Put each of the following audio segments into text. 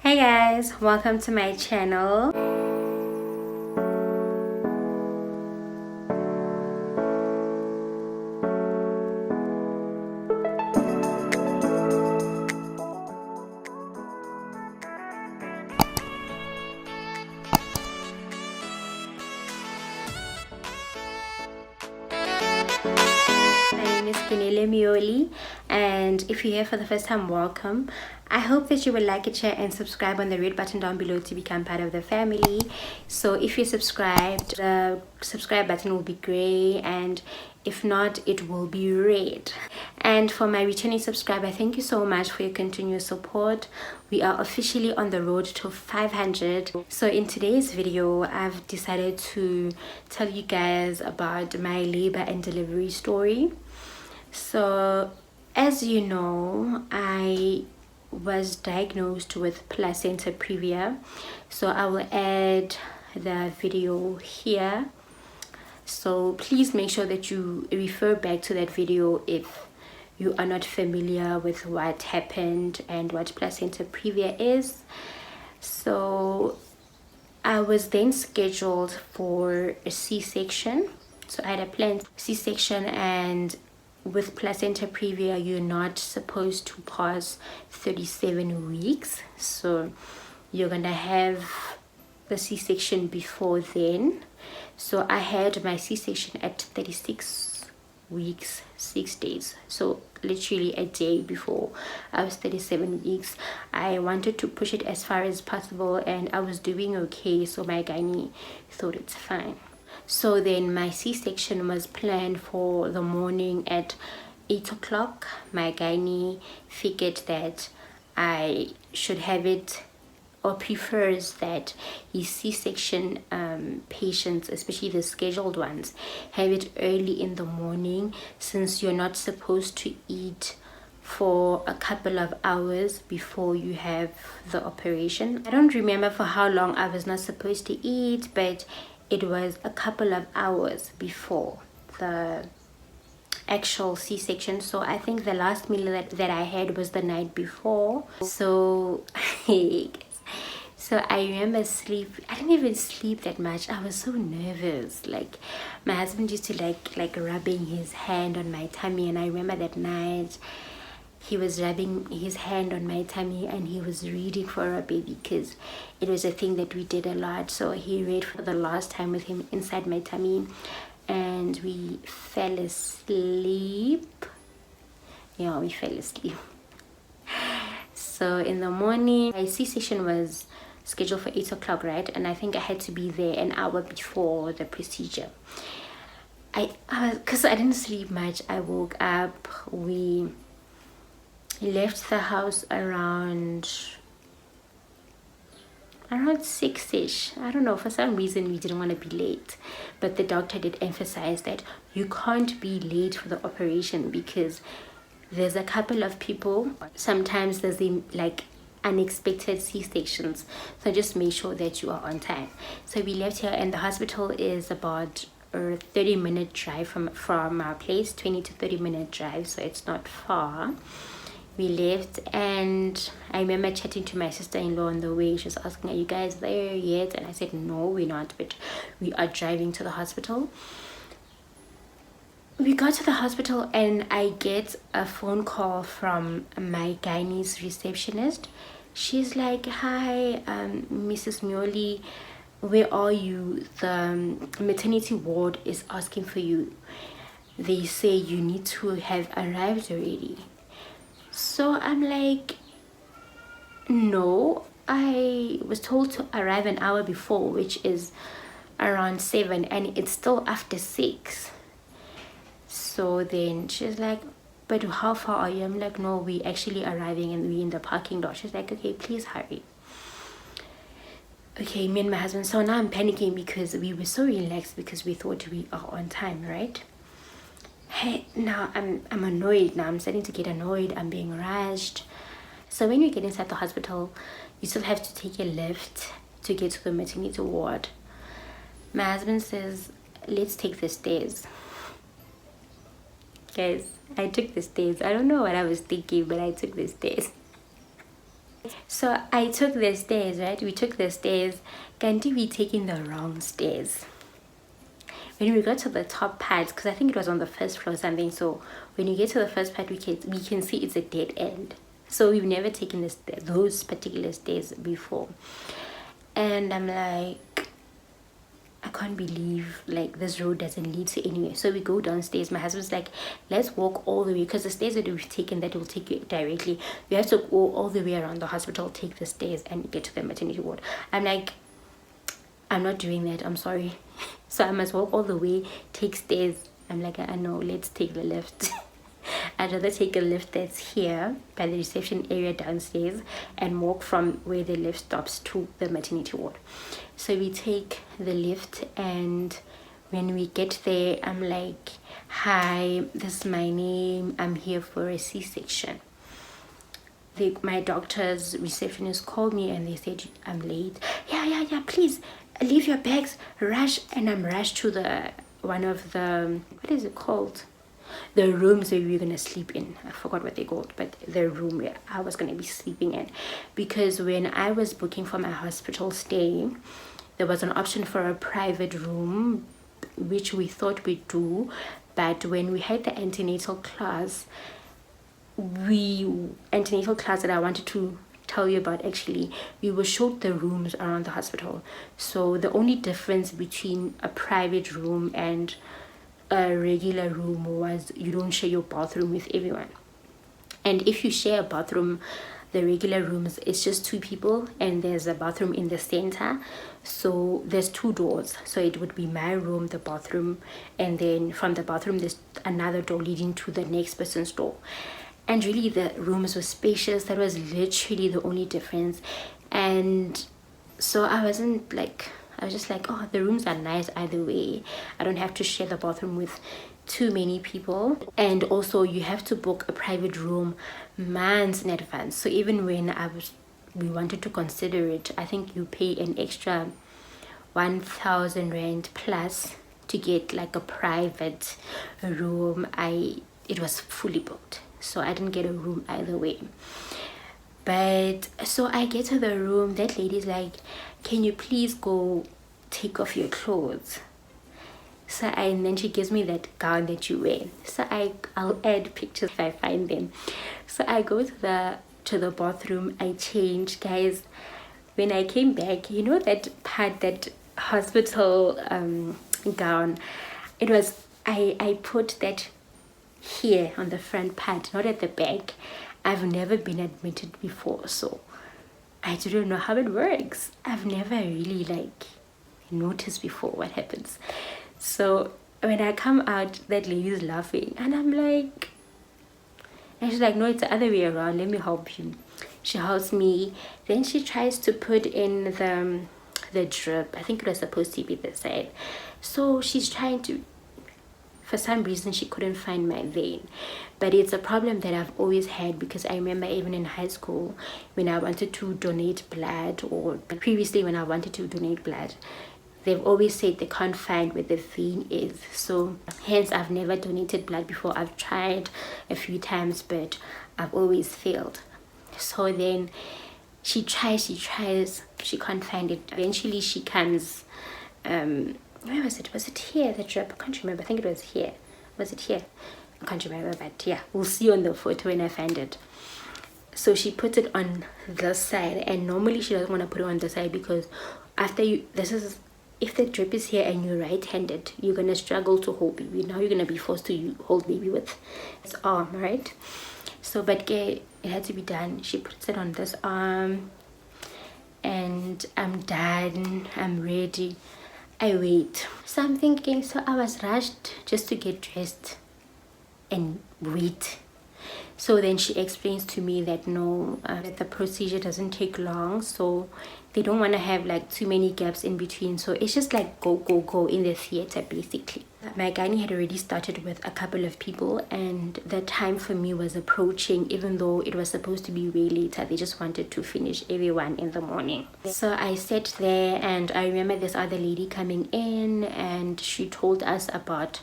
Hey guys, welcome to my channel. My name is Keneiloe Myoli, and if you're here for the first time, welcome. I hope that you will like it, share and subscribe on the red button down below to become part of the family. So if you're subscribed, the subscribe button will be gray, and if not, it will be red. And for my returning subscriber, thank you so much for your continuous support. We are officially on the road to 500. So in today's video, I've decided to tell you guys about my labor and delivery story. So as you know, I was diagnosed with placenta previa, so I will add the video here, so please make sure that you refer back to that video if you are not familiar with what happened and what placenta previa is. So I was then scheduled for a C-section. So I had a planned C-section, and with placenta previa you're not supposed to pass 37 weeks, so you're gonna have the C-section before then. So I had my C-section at 36 weeks 6 days, so literally a day before I was 37 weeks. I wanted to push it as far as possible and I was doing okay, so my gynae thought it's fine. So then my C-section was planned for the morning at 8 o'clock. My gynae figured that I should have it, or prefers that his C-section patients, especially the scheduled ones, have it early in the morning, since you're not supposed to eat for a couple of hours before you have the operation. I don't remember for how long I was not supposed to eat, but it was a couple of hours before the actual C-section. So I think the last meal that I had was the night before. So so I remember I didn't even sleep that much. I was so nervous. Like my husband used to like rubbing his hand on my tummy, and I remember that night he was rubbing his hand on my tummy and he was reading for a baby, because it was a thing that we did a lot. So he read for the last time with him inside my tummy, and we fell asleep. Yeah, we fell asleep. So in the morning, my C-section was scheduled for 8 o'clock, right? And I think I had to be there an hour before the procedure. Because I didn't sleep much, I woke up. We left the house around 6ish. I don't know, for some reason we didn't want to be late, but the doctor did emphasize that you can't be late for the operation because there's a couple of people, sometimes there's like unexpected C-sections, so just make sure that you are on time. So we left here, and the hospital is about a 30-minute drive from our place, 20 to 30-minute drive, so it's not far. We left, and I remember chatting to my sister-in-law on the way. She was asking, are you guys there yet? And I said, no, we're not, but we are driving to the hospital. We got to the hospital and I get a phone call from my gynae's receptionist. She's like, hi, Mrs. Myoli, where are you? The maternity ward is asking for you. They say you need to have arrived already. So I'm like, no, I was told to arrive an hour before, which is around 7, and it's still after 6. So then she's like, but how far are you? I'm like, no, we actually arriving and we in the parking lot. She's like, okay, please hurry. Okay, me and my husband, so now I'm panicking because we were so relaxed because we thought we are on time, right? Hey, now I'm annoyed. Now I'm starting to get annoyed. I'm being rushed. So when you get inside the hospital, you still have to take a lift to get to the maternity ward. My husband says, let's take the stairs. Guys, I took the stairs. I don't know what I was thinking, but I took the stairs. So I took the stairs, right? We took the stairs. Can't we taking the wrong stairs? When we got to the top part, because I think it was on the first floor or something, so when you get to the first part, we can see it's a dead end. So we've never taken those particular stairs before, and I'm like, I can't believe like this road doesn't lead to anywhere. So we go downstairs. My husband's like, let's walk all the way, because the stairs that we've taken, that will take you directly. We have to go all the way around the hospital, take the stairs, and get to the maternity ward. I'm like, I'm not doing that, I'm sorry. So I must walk all the way, take stairs. I'm like, I know, let's take the lift. I'd rather take a lift that's here by the reception area downstairs and walk from where the lift stops to the maternity ward. So we take the lift, and when we get there, I'm like, hi, this is my name, I'm here for a C-section. My doctor's receptionist called me and they said, I'm late. Yeah, please leave your bags, rush. And I'm rushed to the one of the, what is it called, the rooms that we were gonna sleep in. I forgot what they called, but the room where I was gonna be sleeping in, because when I was booking for my hospital stay, there was an option for a private room, which we thought we'd do. But when we had the antenatal class that I wanted to tell you about, actually, we were showed the rooms around the hospital. So the only difference between a private room and a regular room was you don't share your bathroom with everyone. And if you share a bathroom, the regular rooms, it's just 2 people, and there's a bathroom in the center. So there's 2 doors, so it would be my room, the bathroom, and then from the bathroom there's another door leading to the next person's door. And really the rooms were spacious. That was literally the only difference. And so I was just like, oh, the rooms are nice either way. I don't have to share the bathroom with too many people. And also you have to book a private room months in advance. So even when we wanted to consider it, I think you pay an extra 1,000 rand plus to get like a private room. It was fully booked, so I didn't get a room either way. But so I get to the room, that lady's like, can you please go take off your clothes? So and then she gives me that gown that you wear. So I'll add pictures if I find them. So I go to the bathroom, I change, guys. When I came back, you know that part, that hospital gown, it was, I put that here on the front part, not at the back. I've never been admitted before, so I don't know how it works. I've never really like noticed before what happens. So when I come out, that lady's laughing, and I'm like, and she's like, no, it's the other way around, let me help you. She helps me. Then she tries to put in the drip. I think it was supposed to be this side. So she's trying to, for some reason she couldn't find my vein. But it's a problem that I've always had, because I remember even in high school when I wanted to donate blood, or previously when I wanted to donate blood, they've always said they can't find where the vein is. So hence I've never donated blood before. I've tried a few times, but I've always failed. So then she tries, she can't find it. Eventually she comes, where was it here, the drip? I can't remember. I think it was here. Was it here? I can't remember, but yeah, we'll see on the photo when I find it. So she puts it on this side, and normally she doesn't want to put it on this side, because after if the drip is here and you're right-handed, you're gonna struggle to hold baby. Now you're gonna be forced to hold baby with his arm, right? So but it had to be done. She puts it on this arm, and I'm done, I'm ready. I wait. So I'm thinking, so I was rushed just to get dressed and wait. So then she explains to me that no, that the procedure doesn't take long, so they don't want to have like too many gaps in between. So it's just like go in the theater basically. My gynae had already started with a couple of people, and the time for me was approaching, even though it was supposed to be way later. They just wanted to finish everyone in the morning. So I sat there, and I remember this other lady coming in, and she told us about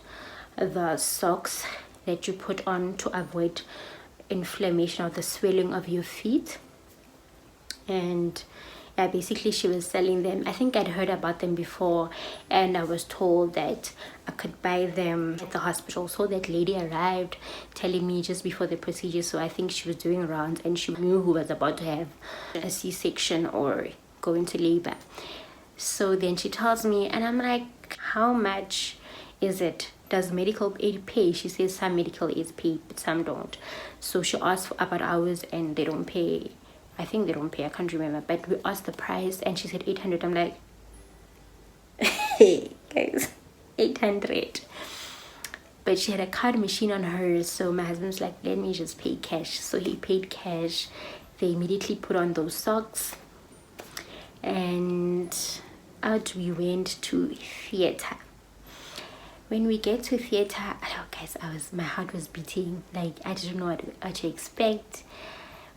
the socks that you put on to avoid inflammation or the swelling of your feet. and yeah, basically she was selling them. I think I'd heard about them before, and I was told that I could buy them at the hospital. So that lady arrived telling me just before the procedure, so I think she was doing rounds and she knew who was about to have a C-section or go into labor. So then she tells me, and I'm like, how much is it? Does medical aid pay? She says some medical aids pay, but some don't. So she asked about ours, and they don't pay. I think they don't pay, I can't remember, but we asked the price and she said 800. I'm like, hey guys, 800. But she had a card machine on hers, so my husband's like, let me just pay cash. So he paid cash. They immediately put on those socks, and out we went to theater. When we get to theater, oh guys, my heart was beating. Like, I didn't know what to expect.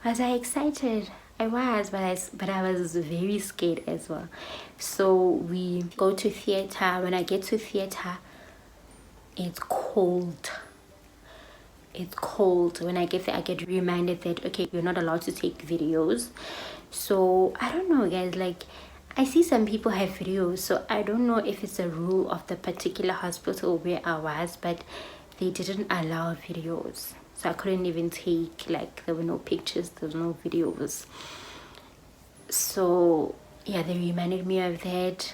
Was I excited? I was, but I was very scared as well. So we go to theater. When I get to theater, it's cold. It's cold. When I get there, I get reminded that, okay, you're not allowed to take videos. So I don't know, guys, like, I see some people have videos, so I don't know if it's a rule of the particular hospital where I was, but they didn't allow videos. So I couldn't even take, like, there were no pictures, there was no videos. So yeah, they reminded me of that.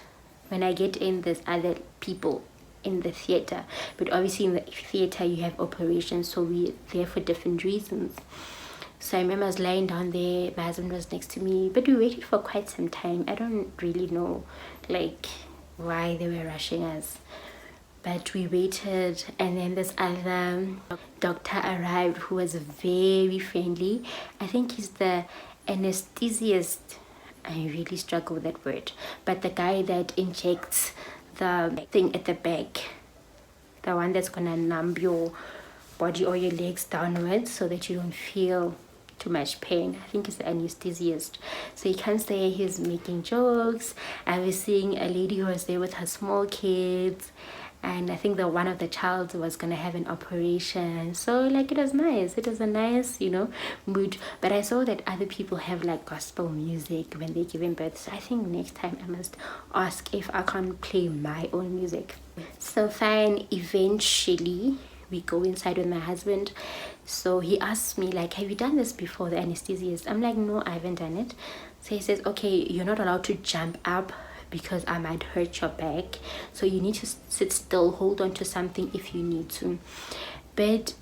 When I get in, there's other people in the theater, but obviously in the theater you have operations, so we're there for different reasons. So I remember I was lying down there, my husband was next to me, but we waited for quite some time. I don't really know, like, why they were rushing us, but we waited. And then this other doctor arrived who was very friendly. I think he's the anesthesiast. I really struggle with that word, but the guy that injects the thing at the back, the one that's gonna numb your body or your legs downwards so that you don't feel too much pain. I think it's the anesthesiast. So he comes there, he's making jokes. I was seeing a lady who was there with her small kids, and I think the one of the child was gonna have an operation. So like, it was nice. It was a nice, mood. But I saw that other people have like gospel music when they're giving birth. So I think next time I must ask if I can play my own music. So fine, eventually we go inside with my husband. So he asks me, like, have you done this before, the anesthesiast? I'm like, no, I haven't done it. So he says, okay, you're not allowed to jump up because I might hurt your back, so you need to sit still, hold on to something if you need to. But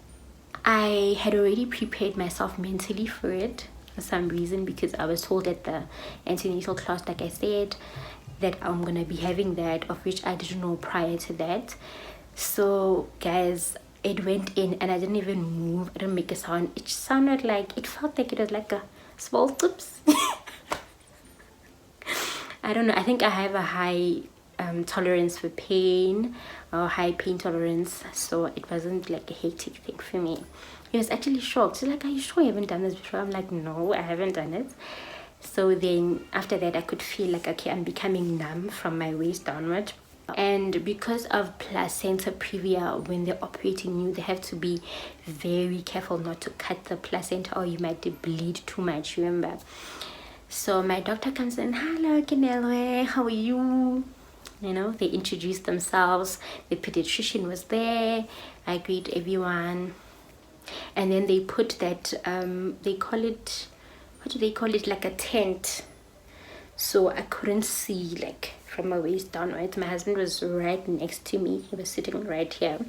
I had already prepared myself mentally for it for some reason, because I was told at the antenatal class, like I said, that I'm gonna be having that, of which I didn't know prior to that. So guys, it went in and I didn't even move. I didn't make a sound. It sounded like, it felt like it was like a small tips. I don't know, I think I have a high tolerance for pain, or high pain tolerance, so it wasn't like a hectic thing for me. He was actually shocked. He's like, are you sure you haven't done this before? I'm like, no, I haven't done it. So then after that I could feel like, okay, I'm becoming numb from my waist downward. And because of placenta previa, when they're operating you, they have to be very careful not to cut the placenta or you might bleed too much, remember. So my doctor comes in, hello Keneiloe, how are you? They introduced themselves. The pediatrician was there. I greet everyone. And then they put that, they call it, what do they call it? Like a tent. So I couldn't see, like, from my waist downwards. My husband was right next to me. He was sitting right here.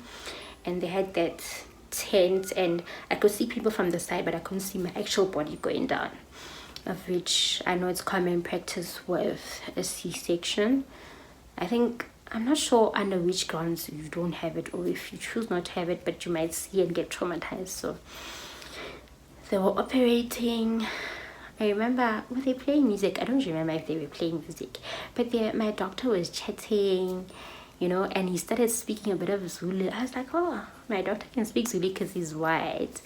And they had that tent, and I could see people from the side, but I couldn't see my actual body going down. Of which I know it's common practice with a C-section. I'm not sure under which grounds you don't have it, or if you choose not to have it, but you might see and get traumatized. So they were operating. I remember, were they playing music? I don't remember if they were playing music, but my doctor was chatting, and he started speaking a bit of Zulu. I was like, oh, my doctor can speak Zulu because he's white.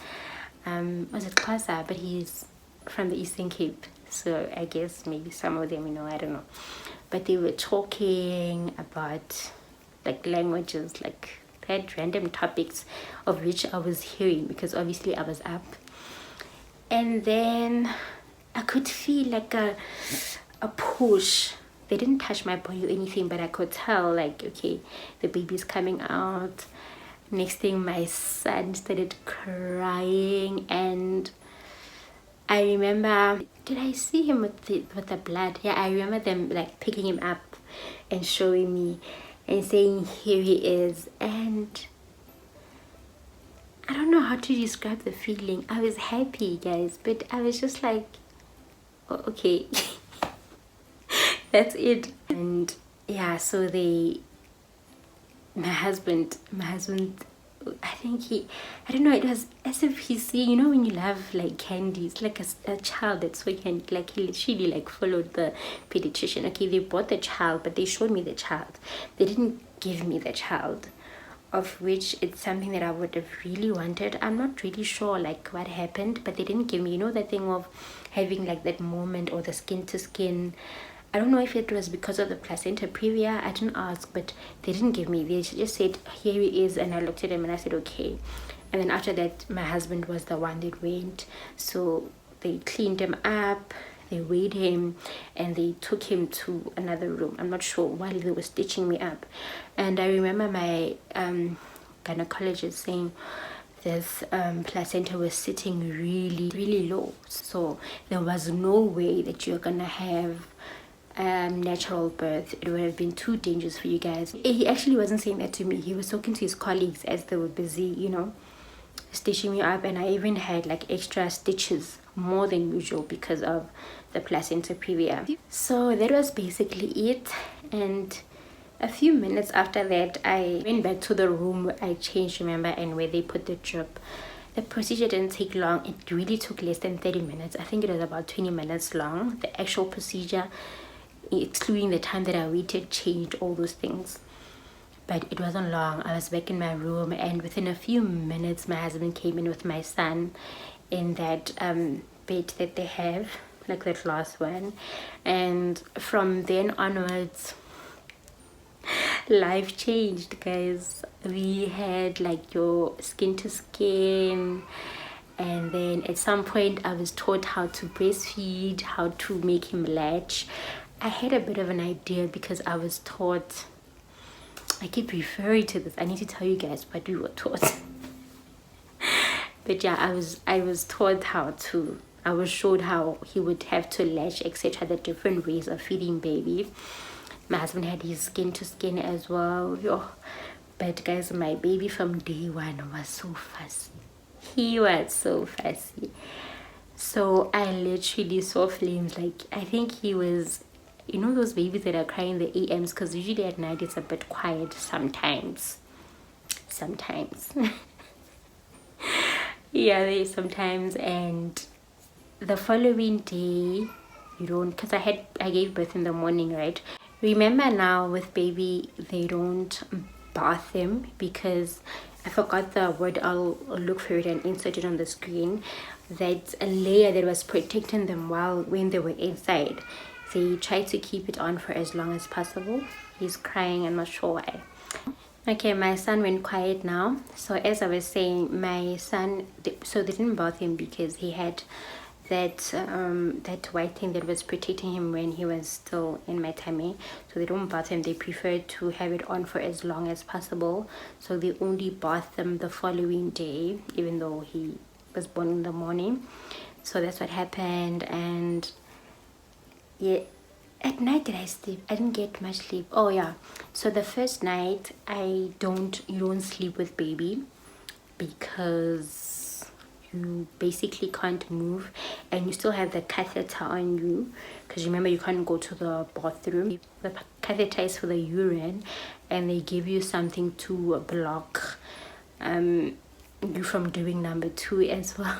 Was it Xhosa? But he's from the Eastern Cape, so I guess maybe some of them, I don't know. But they were talking about like languages, like they had random topics of which I was hearing because obviously I was up. And then I could feel like a push. They didn't touch my body or anything, but I could tell like, okay, the baby's coming out. Next thing, my son started crying, and I remember, did I see him with the blood? Yeah, I remember them like picking him up and showing me and saying, here he is. And I don't know how to describe the feeling. I was happy, guys, but I was just like, oh, okay. That's it. And yeah, so my husband, I think I don't know, it was as if he's saying, you know, when you love like candies, like a child that's so candy, like he literally like followed the pediatrician. Okay, they bought the child, but they showed me the child. They didn't give me the child, of which it's something that I would have really wanted. I'm not really sure like what happened, but they didn't give me, you know, that thing of having like that moment or the skin to skin. I don't know if it was because of the placenta previa. I didn't ask, but they didn't give me. They just said, here he is, and I looked at him and I said, okay. And then after that, my husband was the one that went. So they cleaned him up, they weighed him, and they took him to another room. I'm not sure, while they were stitching me up. And I remember my gynecologist saying this placenta was sitting really, really low. So there was no way that you're gonna have natural birth. It would have been too dangerous for you guys. He actually wasn't saying that to me. He was talking to his colleagues as they were busy, you know, stitching me up. And I even had like extra stitches, more than usual, because of the placenta previa. So that was basically it. And a few minutes after that, I went back to the room where I changed, remember, and where they put the drip. The procedure didn't take long. It really took less than 30 minutes. I think it was about 20 minutes long. The actual procedure, excluding the time that I waited, changed all those things. But it wasn't long. I was back in my room, and within a few minutes my husband came in with my son in that bed that they have, like that last one. And from then onwards, life changed, guys. We had like your skin to skin, and then at some point I was taught how to breastfeed, how to make him latch. I had a bit of an idea because I was taught, I keep referring to this, I need to tell you guys what we were taught. But yeah, I was taught how to, I was showed how he would have to latch, etc., the different ways of feeding baby. My husband had his skin to skin as well. But guys, my baby from day one was so fussy. He was so fussy. So I literally saw flames. Like, I think he was, you know, those babies that are crying in the AMs, because usually at night it's a bit quiet sometimes. Yeah, they sometimes. And the following day, you don't, because I gave birth in the morning, right? Remember now with baby, they don't bath them, because I forgot the word. I'll look for it and insert it on the screen. That's a layer that was protecting them when they were inside. They try to keep it on for as long as possible. He's crying, I'm not sure why. Okay, my son went quiet now. So as I was saying, my son, so they didn't bath him because he had that white thing that was protecting him when he was still in my tummy. So they don't bath him. They prefer to have it on for as long as possible. So they only bath them the following day, even though he was born in the morning. So that's what happened. And yeah, at night did I sleep? I didn't get much sleep. Oh yeah, so the first night you don't sleep with baby, because you basically can't move, and you still have the catheter on you, because remember, you can't go to the bathroom. The catheter is for the urine, and they give you something to block you from doing number 2 as well.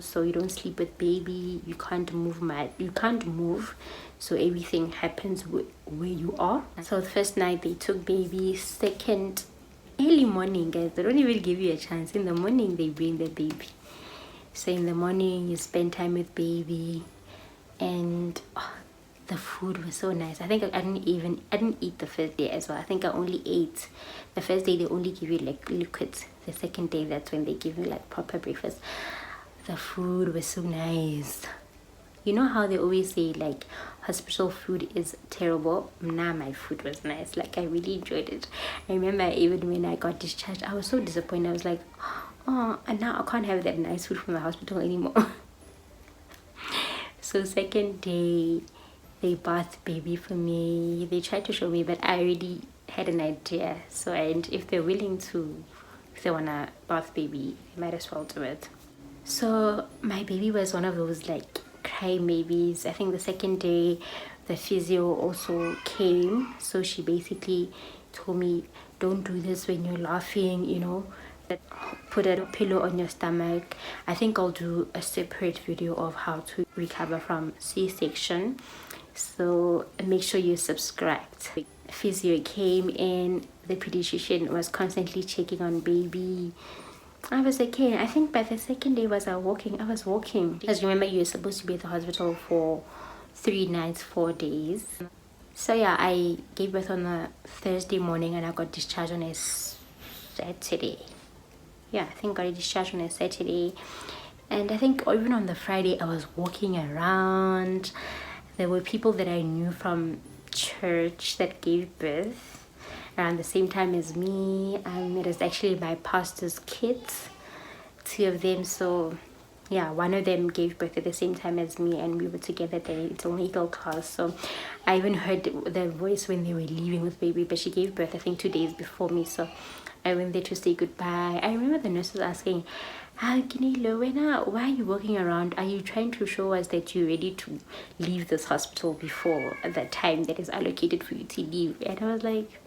So you don't sleep with baby, you can't move, so everything happens where you are. So the first night they took baby. Second, early morning, guys, they don't even give you a chance. In the morning they bring the baby. So in the morning you spend time with baby, and the food was so nice. I think I didn't eat the first day as well. I think I only ate the first day. They only give you like liquids. The second day, that's when they give you like proper breakfast. The food was so nice. You know how they always say like hospital food is terrible? Nah, my food was nice. Like I really enjoyed it. I remember even when I got discharged, I was so disappointed. I was like, oh, and now I can't have that nice food from the hospital anymore. So second day, they bathed baby for me. They tried to show me, but I already had an idea. So, and if they're willing to, if they wanna bath baby, they might as well do it. So my baby was one of those like crying babies. I think the second day, the physio also came. So she basically told me, don't do this when you're laughing, you know. Put a pillow on your stomach. I think I'll do a separate video of how to recover from C-section. So make sure you subscribed. Physio came in. The pediatrician was constantly checking on baby. I was okay. I think by the second day I was walking. Because remember, you're supposed to be at the hospital for 3 nights, 4 days. So yeah, I gave birth on a Thursday morning and I got discharged on a Saturday. Yeah, I think I got discharged on a Saturday. And I think even on the Friday I was walking around. There were people that I knew from church that gave birth around the same time as me. It was actually my pastor's kids, 2 of them. So yeah, one of them gave birth at the same time as me and we were together there. It's a legal class. So I even heard their voice when they were leaving with baby, but she gave birth I think 2 days before me. So I went there to say goodbye. I remember the nurse was asking, Keneiloe, why are you walking around? Are you trying to show us that you're ready to leave this hospital before the time that is allocated for you to leave? And I was like,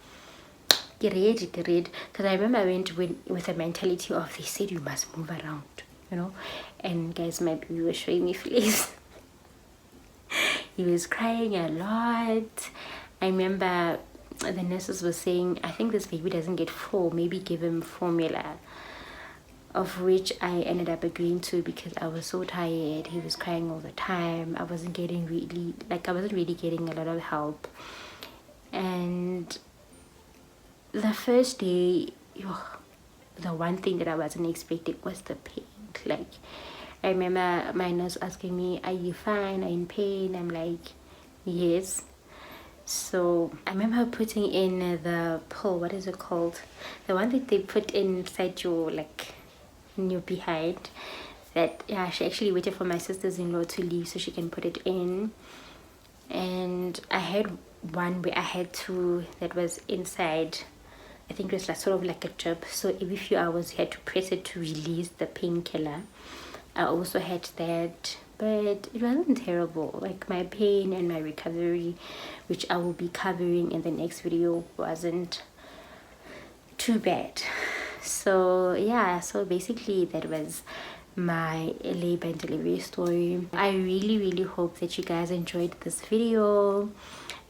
get ready. Because I remember I went with a mentality of, they said you must move around, you know. And guys, my baby was showing me face. He was crying a lot. I remember the nurses were saying, I think this baby doesn't get full, maybe give him formula, of which I ended up agreeing to because I was so tired. He was crying all the time. I wasn't really getting a lot of help. And the first day, the one thing that I wasn't expecting was the pain. Like, I remember my nurse asking me, are you fine? Are you in pain? I'm like, yes. So I remember putting in the pill, what is it called? The one that they put inside your, like, in your behind. That, yeah, she actually waited for my sisters-in-law to leave so she can put it in. And I had one where I had to, that was inside, I think it was like sort of like a drip. So every few hours you had to press it to release the painkiller. I also had that, but it wasn't terrible. Like my pain and my recovery, which I will be covering in the next video, wasn't too bad. So yeah, so basically that was my labor and delivery story. I really hope that you guys enjoyed this video,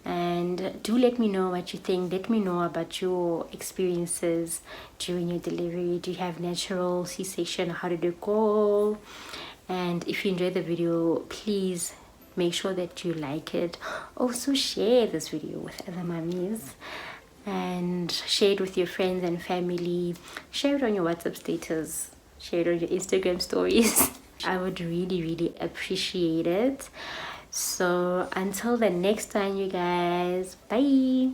and do let me know what you think. Let me know about your experiences during your delivery. Do you have natural C-section? How did it go? And if you enjoyed the video, please make sure that you like it. Also share this video with other mummies and share it with your friends and family. Share it on your WhatsApp status, share it on your Instagram stories. I would really appreciate it. So until the next time, you guys, bye.